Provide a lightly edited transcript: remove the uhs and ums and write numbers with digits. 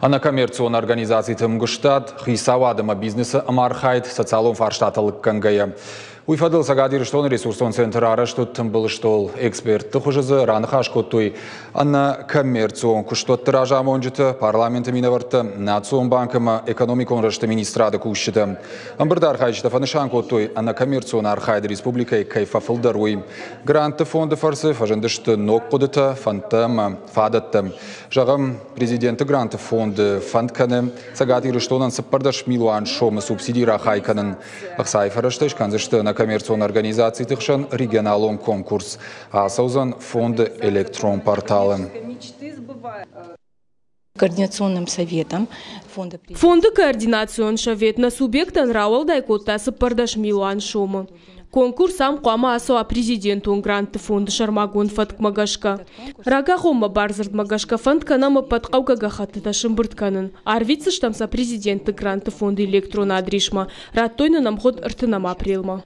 Ана коммерцион организации тымгыштат, хисавадыма бизнесы амархайт социалон фарштатылык кангая. Уйфадыл сагадир штон ресурсон центр араштут тымбыл штол эксперт тыхужызы ранхаш коттуй. Ана коммерцион куштот тыражам онжыты парламенты минаварты национ банкыма экономикон рашты министрады кушчыты. Амбырдар хайчыта фанышан коттуй ана коммерцион архайды республикай кайфафылдаруй. Гранты фонды фарсы фажындышты нок кодыты фантам фадаттым. Жағым президенті гранты фонды фандканы сагадир штонан сыппардаш милуан шомы субсидира хайканын. Ақсай фараштыш канзышты на коммерцион организации тыхшан регионалон конкурс, а саузан фонды электрон порталы. Координационным советом Фонды координацион совет на субъектан равал дайкота сыппардаш милуан шомы. Конкурсам қуама асуа президентун гранты фонды шармагун фатк магашка. Рага хома барзард магашка фонд канама патқаука гахаты ташым бұртканын. Арвицы штамса президенты гранты фонды электрон адришма. Раттойны намход ыртынама апрелма.